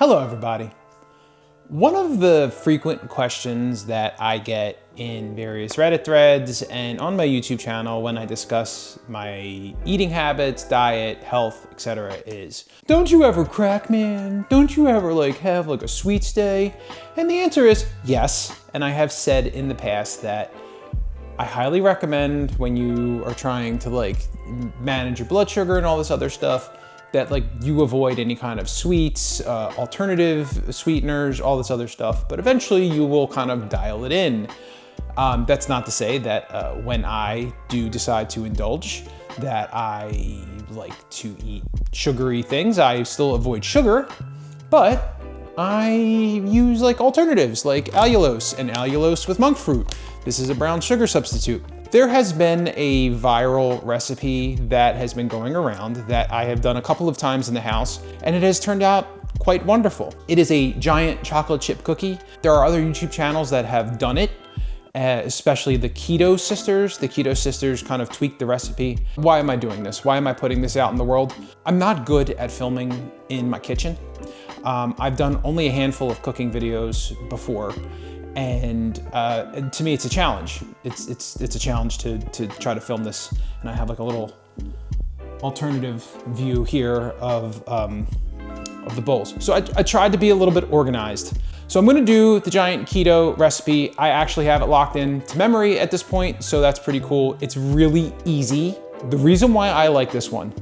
Hello everybody. One of the frequent questions that I get in various Reddit threads and on my YouTube channel when I discuss my eating habits, diet, health, etc. is, don't you ever crack, man? Don't you ever have a sweets day? And the answer is yes. And I have said in the past that I highly recommend when you are trying to manage your blood sugar and all this other stuff, that you avoid any kind of sweets, alternative sweeteners, all this other stuff, but eventually you will kind of dial it in. That's not to say that when I do decide to indulge, that I like to eat sugary things. I still avoid sugar, but I use alternatives like allulose and allulose with monk fruit. This is a brown sugar substitute. There has been a viral recipe that has been going around that I have done a couple of times in the house, and it has turned out quite wonderful. It is a giant chocolate chip cookie. There are other YouTube channels that have done it, especially the Keto Sisters. The Keto Sisters kind of tweaked the recipe. Why am I doing this? Why am I putting this out in the world? I'm not good at filming in my kitchen. I've done only a handful of cooking videos before. And to me, it's a challenge. It's a challenge to try to film this. And I have a little alternative view here of the bowls. So I tried to be a little bit organized. So I'm gonna do the giant keto recipe. I actually have it locked in to memory at this point, so that's pretty cool. It's really easy. The reason why I like this one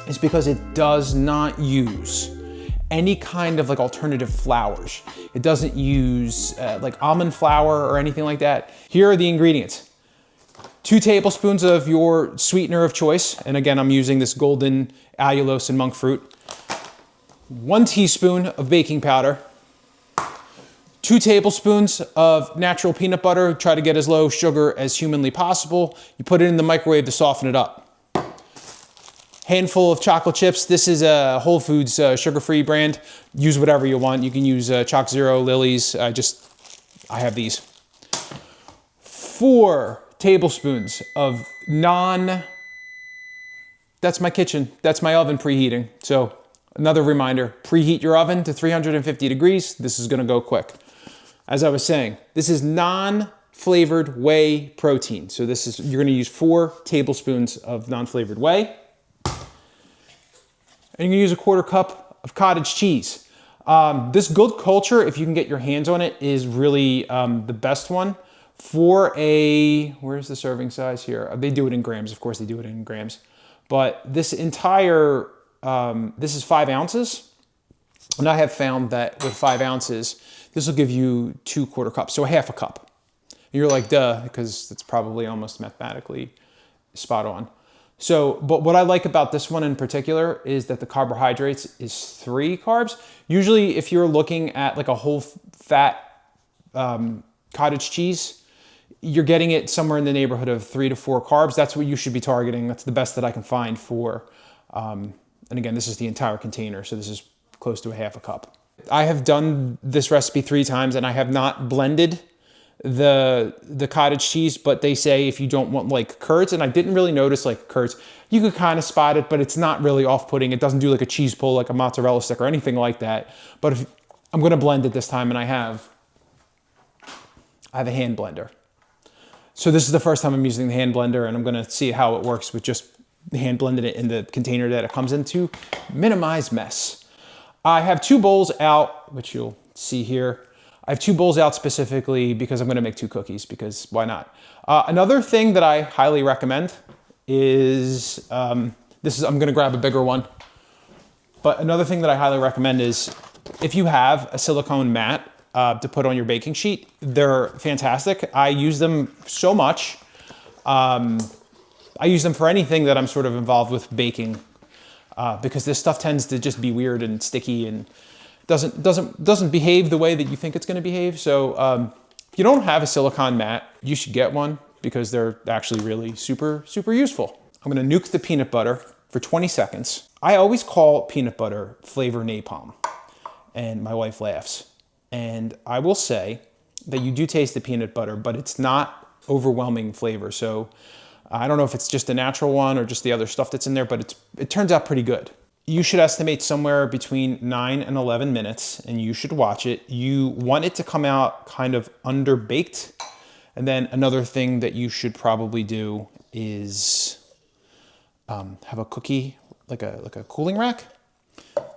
is because it does not use any kind of alternative flours. It doesn't use almond flour or anything like that. Here are the ingredients. 2 tablespoons of your sweetener of choice. And again, I'm using this golden allulose and monk fruit. 1 teaspoon of baking powder. 2 tablespoons of natural peanut butter. Try to get as low sugar as humanly possible. You put it in the microwave to soften it up. Handful of chocolate chips. This is a Whole Foods sugar-free brand. Use whatever you want. You can use Choc Zero, Lily's. I have these. 4 tablespoons of that's my kitchen. That's my oven preheating. So another reminder, preheat your oven to 350 degrees. This is gonna go quick. As I was saying, this is non-flavored whey protein. So you're gonna use 4 tablespoons of non-flavored whey. And you're gonna use a 1/4 cup of cottage cheese. This Good Culture, if you can get your hands on it, is really the best one. For where's the serving size here? They do it in grams, of course they do it in grams. But this entire, this is 5 ounces. And I have found that with 5 ounces, this will give you 2 1/4 cups, so 1/2 cup. And you're like, duh, because it's probably almost mathematically spot on. So, but what I like about this one in particular is that the carbohydrates is 3 carbs. Usually if you're looking at a whole fat cottage cheese, you're getting it somewhere in the neighborhood of 3 to 4 carbs. That's what you should be targeting. That's the best that I can find for, and again, this is the entire container. So this is close to 1/2 cup. I have done this recipe 3 times and I have not blended the cottage cheese, but they say if you don't want curds, and I didn't really notice curds, you could kind of spot it, but it's not really off-putting. It doesn't do a cheese pull, like a mozzarella stick or anything like that. But if I'm gonna blend it this time, and I have a hand blender. So this is the first time I'm using the hand blender, and I'm gonna see how it works with just hand blending it in the container that it comes into. Minimize mess. I have 2 bowls out, which you'll see here. I have 2 bowls out specifically because I'm gonna make 2 cookies, because why not? Another thing that I highly recommend is, I'm gonna grab a bigger one, but another thing that I highly recommend is if you have a silicone mat to put on your baking sheet, they're fantastic. I use them so much. I use them for anything that I'm sort of involved with baking because this stuff tends to just be weird and sticky and doesn't behave the way that you think it's gonna behave. So if you don't have a silicone mat, you should get one because they're actually really super, super useful. I'm gonna nuke the peanut butter for 20 seconds. I always call peanut butter flavor napalm, and my wife laughs. And I will say that you do taste the peanut butter, but it's not overwhelming flavor. So I don't know if it's just a natural one or just the other stuff that's in there, but it turns out pretty good. You should estimate somewhere between 9 and 11 minutes, and you should watch it. You want it to come out kind of under-baked. And then another thing that you should probably do is have a cookie, like a cooling rack.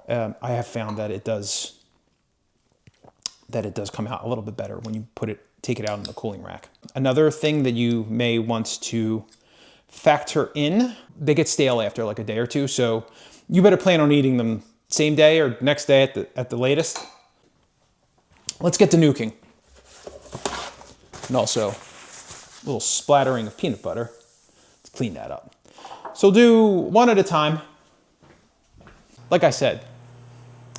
I have found that it does come out a little bit better when you take it out in the cooling rack. Another thing that you may want to factor in, they get stale after like a day or two, so you better plan on eating them same day or next day at the latest. Let's get to nuking. And also a little splattering of peanut butter. Let's clean that up. So do one at a time. Like I said,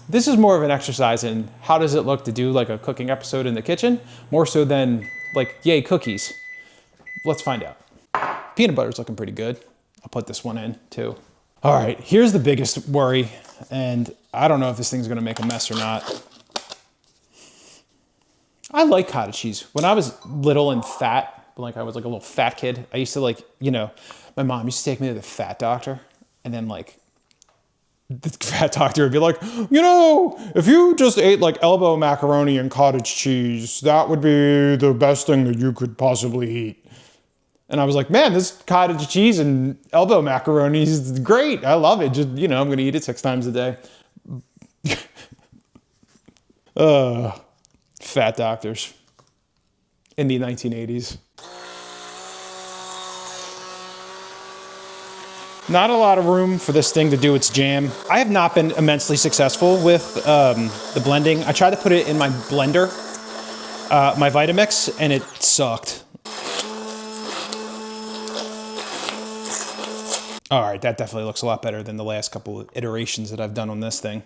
this is more of an exercise in how does it look to do like a cooking episode in the kitchen, more so than like, yay, cookies. Let's find out. Peanut butter's looking pretty good. I'll put this one in too. All right, here's the biggest worry, and I don't know if this thing's gonna make a mess or not. I like cottage cheese. When I was little and fat, like I was like a little fat kid, I used to like, my mom used to take me to the fat doctor, and then like, the fat doctor would be like, if you just ate like elbow macaroni and cottage cheese, that would be the best thing that you could possibly eat. And I was like, man, this cottage cheese and elbow macaroni is great. I love it. Just, I'm going to eat it 6 times a day. Fat doctors in the 1980s. Not a lot of room for this thing to do its jam. I have not been immensely successful with the blending. I tried to put it in my blender, my Vitamix, and it sucked. All right, that definitely looks a lot better than the last couple of iterations that I've done on this thing.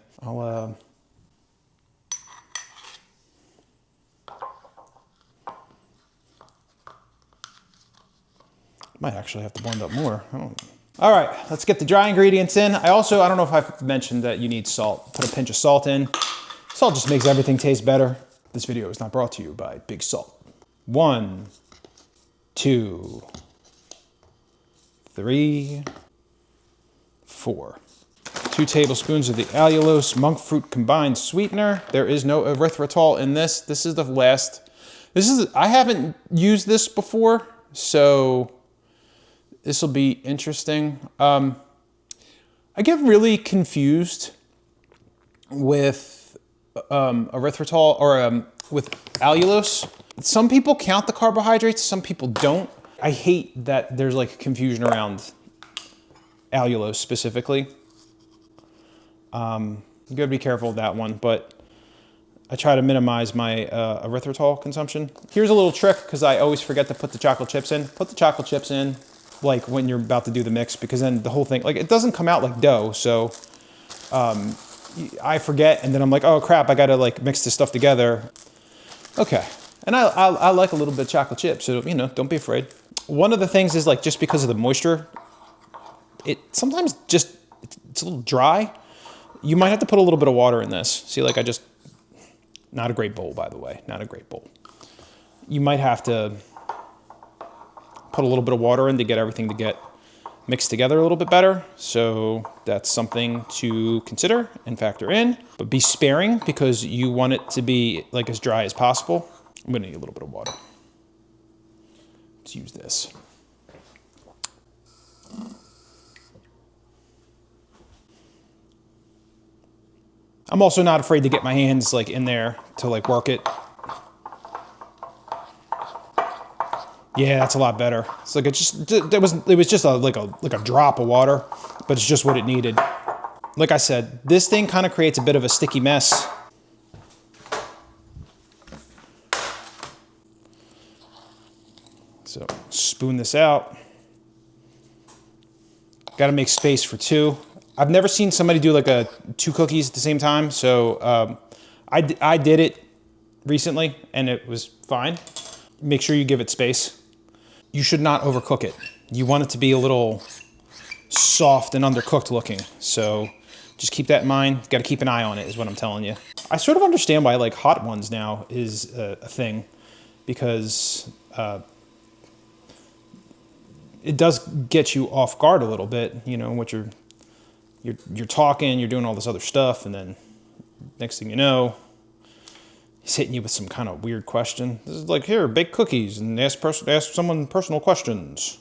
Might actually have to blend up more. All right, let's get the dry ingredients in. I don't know if I've mentioned that you need salt. Put a pinch of salt in. Salt just makes everything taste better. This video is not brought to you by Big Salt. 1, 2, 3, 4. 2 tablespoons of the allulose monk fruit combined sweetener. There is no erythritol in this. This is the last. I haven't used this before, so this will be interesting. I get really confused with erythritol or with allulose. Some people count the carbohydrates, some people don't. I hate that there's like confusion around allulose specifically. You gotta be careful with that one, but I try to minimize my erythritol consumption. Here's a little trick, because I always forget to put the chocolate chips in. Put the chocolate chips in like when you're about to do the mix, because then the whole thing, like it doesn't come out like dough, so I forget, and then I'm like, oh crap, I gotta like mix this stuff together. Okay, and I like a little bit of chocolate chips, so don't be afraid. One of the things is like, just because of the moisture, it sometimes just, it's a little dry. You might have to put a little bit of water in this. See, like not a great bowl, by the way, not a great bowl. You might have to put a little bit of water in to get everything to get mixed together a little bit better. So that's something to consider and factor in, but be sparing because you want it to be like as dry as possible. I'm gonna need a little bit of water. Let's use this. I'm also not afraid to get my hands like in there to like work it. Yeah, that's a lot better. It's like it was just like a drop of water, but it's just what it needed. Like I said, this thing kind of creates a bit of a sticky mess. So spoon this out. Got to make space for 2. I've never seen somebody do like 2 cookies at the same time, so I did it recently and it was fine. Make sure you give it space. You should not overcook it. You want it to be a little soft and undercooked looking, so just keep that in mind. Got to keep an eye on it is what I'm telling you. I sort of understand why like hot ones now is a thing, because it does get you off guard a little bit, what you're you're talking, you're doing all this other stuff, and then next thing you know, he's hitting you with some kind of weird question. This is like, here, bake cookies and ask someone personal questions.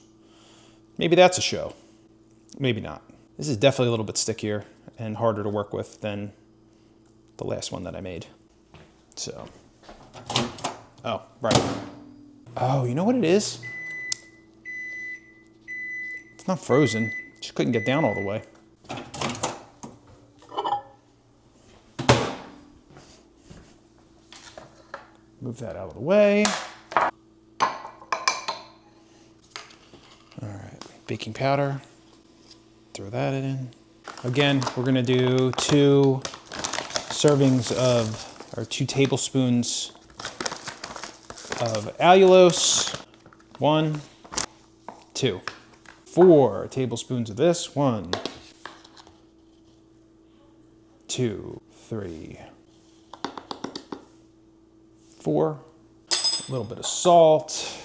Maybe that's a show. Maybe not. This is definitely a little bit stickier and harder to work with than the last one that I made. So, oh, right. Oh, you know what it is? It's not frozen. Just couldn't get down all the way. Move that out of the way. All right, baking powder. Throw that in. Again, we're gonna do 2 tablespoons of allulose. 1, 2. 4 tablespoons of this. 1, 2, 3, 4. A little bit of salt.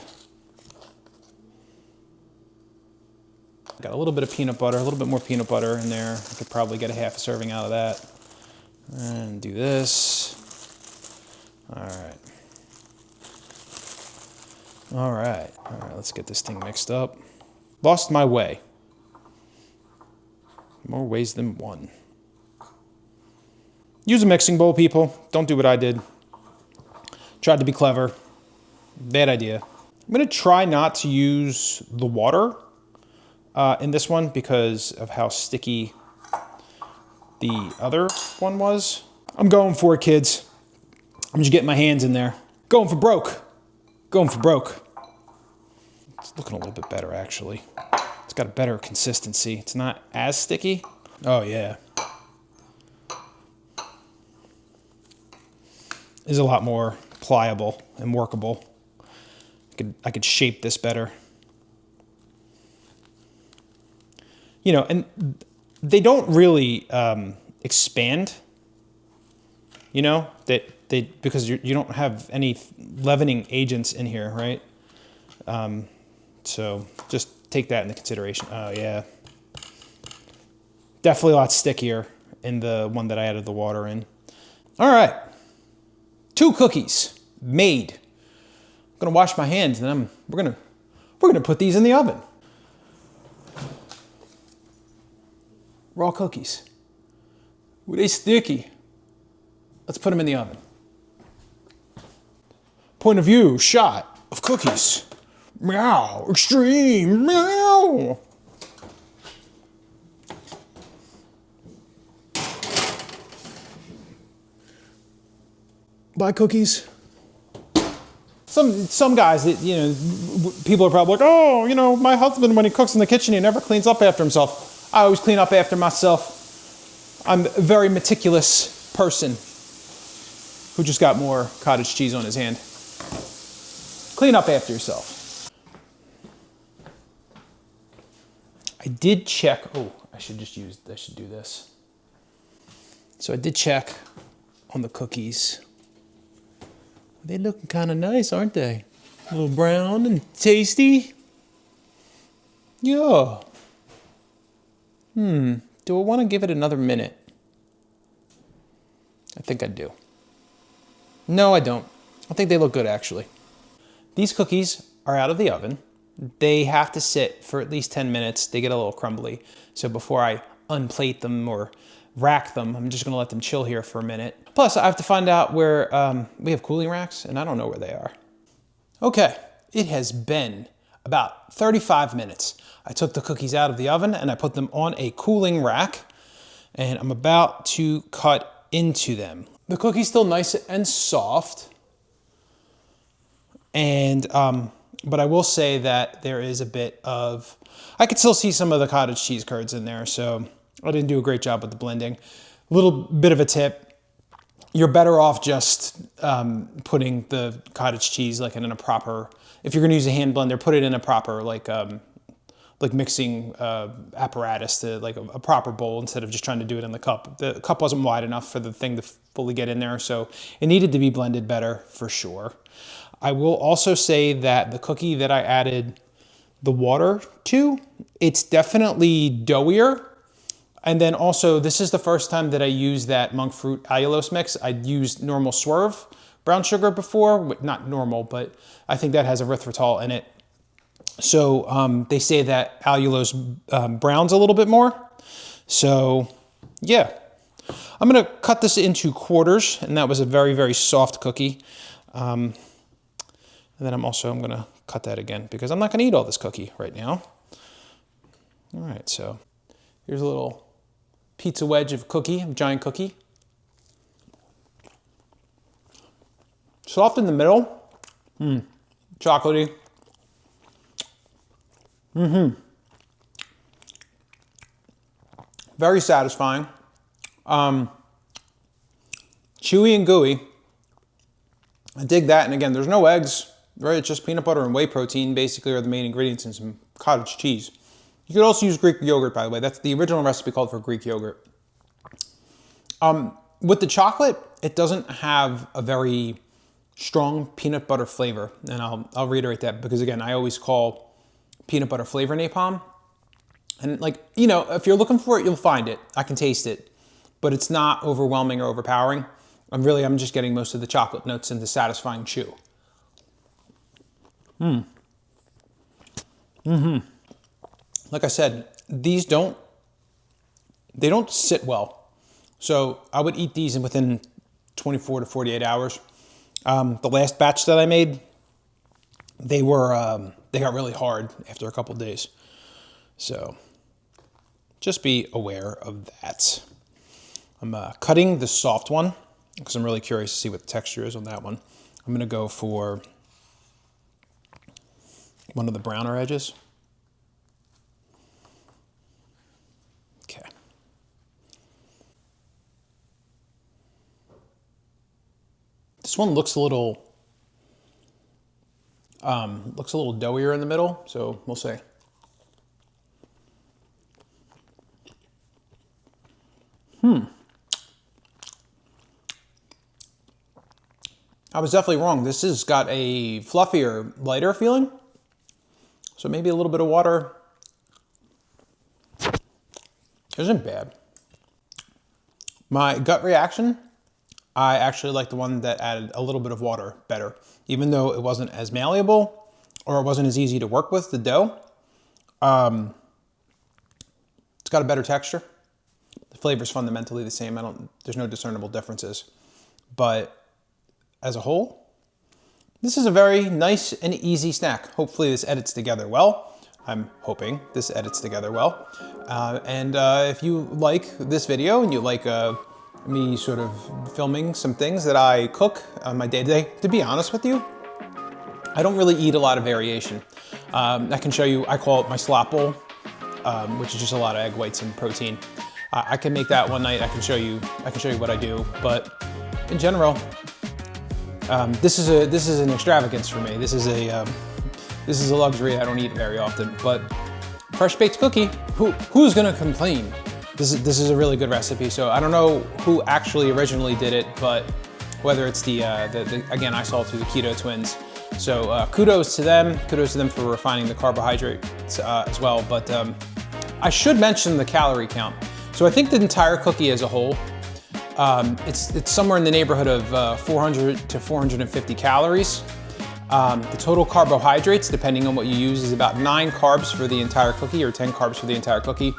Got a little bit of peanut butter, a little bit more peanut butter in there. I could probably get a half a serving out of that. And do this. All right. All right, let's get this thing mixed up. Lost my way. More ways than one. Use a mixing bowl, people. Don't do what I did. Tried to be clever. Bad idea. I'm gonna try not to use the water in this one because of how sticky the other one was. I'm going for it, kids. I'm just getting my hands in there. Going for broke. Going for broke. It's looking a little bit better, actually. It's got a better consistency. It's not as sticky. Oh, yeah. It's a lot more pliable and workable. I could shape this better. You know, and they don't really expand, you know, because you don't have any leavening agents in here, right? So just take that into consideration. Oh, yeah. Definitely a lot stickier in the one that I added the water in. All right. 2 cookies made. I'm gonna wash my hands, and we're gonna put these in the oven. Raw cookies. Ooh, they sticky. Let's put them in the oven. Point of view, shot of cookies. Meow, extreme, meow. Buy cookies. Some guys that, you know, people are probably like, oh, you know, my husband, when he cooks in the kitchen, he never cleans up after himself. I always clean up after myself. I'm a very meticulous person who just got more cottage cheese on his hand. Clean up after yourself. I did check, oh, I should do this. So I did check on the cookies. They're looking kind of nice, aren't they? A little brown and tasty. Yeah. Do I want to give it another minute? I think I do. No, I don't. I think they look good, actually. These cookies are out of the oven. They have to sit for at least 10 minutes. They get a little crumbly. So before I unplate them or rack them, I'm just going to let them chill here for a minute. Plus, I have to find out where we have cooling racks, and I don't know where they are. Okay, it has been about 35 minutes. I took the cookies out of the oven and I put them on a cooling rack, and I'm about to cut into them. The cookie's still nice and soft, and but I will say that there is a bit of, I could still see some of the cottage cheese curds in there, so I didn't do a great job with the blending. A little bit of a tip. You're better off just putting the cottage cheese like in a proper, if you're gonna use a hand blender, put it in a proper like mixing apparatus, to like a proper bowl, instead of just trying to do it in the cup. The cup wasn't wide enough for the thing to fully get in there, so it needed to be blended better for sure. I will also say that the cookie that I added the water to, it's definitely doughier. And then also, this is the first time that I used that monk fruit allulose mix. I'd used normal Swerve brown sugar before, not normal, but I think that has erythritol in it. So they say that allulose browns a little bit more. So yeah, I'm gonna cut this into quarters, and that was a very, very soft cookie. And then I'm gonna cut that again because I'm not gonna eat all this cookie right now. All right, so here's a little pizza wedge of cookie, giant cookie. Soft in the middle, chocolatey. Very satisfying. Chewy and gooey. I dig that. And again, there's no eggs, right? It's just peanut butter and whey protein basically are the main ingredients, and some cottage cheese. You could also use Greek yogurt, by the way. That's the original recipe called for Greek yogurt. With the chocolate, it doesn't have a very strong peanut butter flavor. And I'll reiterate that because again, I always call peanut butter flavor napalm. And like, you know, if you're looking for it, you'll find it. I can taste it, but it's not overwhelming or overpowering. I'm just getting most of the chocolate notes and the satisfying chew. Like I said, these don't sit well. So I would eat these within 24 to 48 hours. The last batch that I made, they got really hard after a couple days. So just be aware of that. I'm cutting the soft one because I'm really curious to see what the texture is on that one. I'm gonna go for one of the browner edges. Okay. This one looks a little doughier in the middle, so we'll see. I was definitely wrong. This has got a fluffier, lighter feeling. So maybe a little bit of water isn't bad. My gut reaction, I actually like the one that added a little bit of water better, even though it wasn't as malleable or it wasn't as easy to work with, the dough. It's got a better texture. The flavor's fundamentally the same. There's no discernible differences. But as a whole, this is a very nice and easy snack. Hopefully this edits together well. I'm hoping this edits together well. If you like this video and you like me sort of filming some things that I cook on my day-to-day, to be honest with you, I don't really eat a lot of variation. I can show you, I call it my slop bowl, which is just a lot of egg whites and protein. I can make that one night. I can show you what I do, but in general, this is an extravagance for me. This is a luxury I don't eat very often. But fresh baked cookie, who's gonna complain? This is a really good recipe. So I don't know who actually originally did it, but whether it's again, I saw it through the Keto Twins. So kudos to them. Kudos to them for refining the carbohydrates as well. But I should mention the calorie count. So I think the entire cookie as a whole, it's somewhere in the neighborhood of 400 to 450 calories. The total carbohydrates, depending on what you use, is about 9 carbs for the entire cookie or 10 carbs for the entire cookie.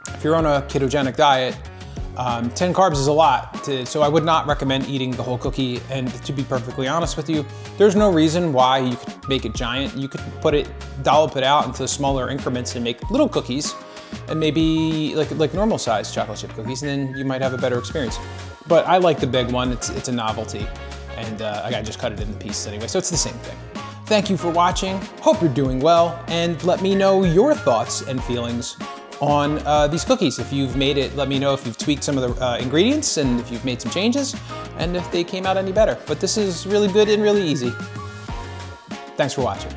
If you're on a ketogenic diet, 10 carbs is a lot, so I would not recommend eating the whole cookie. And to be perfectly honest with you, there's no reason why you could make it giant. You could dollop it out into smaller increments and make little cookies, and maybe like normal sized chocolate chip cookies, and then you might have a better experience. But I like the big one. It's a novelty, and I just cut it into pieces anyway, so it's the same thing. Thank you for watching. Hope you're doing well, and let me know your thoughts and feelings on these cookies. If you've made it, let me know if you've tweaked some of the ingredients and if you've made some changes and if they came out any better. But this is really good and really easy. Thanks for watching.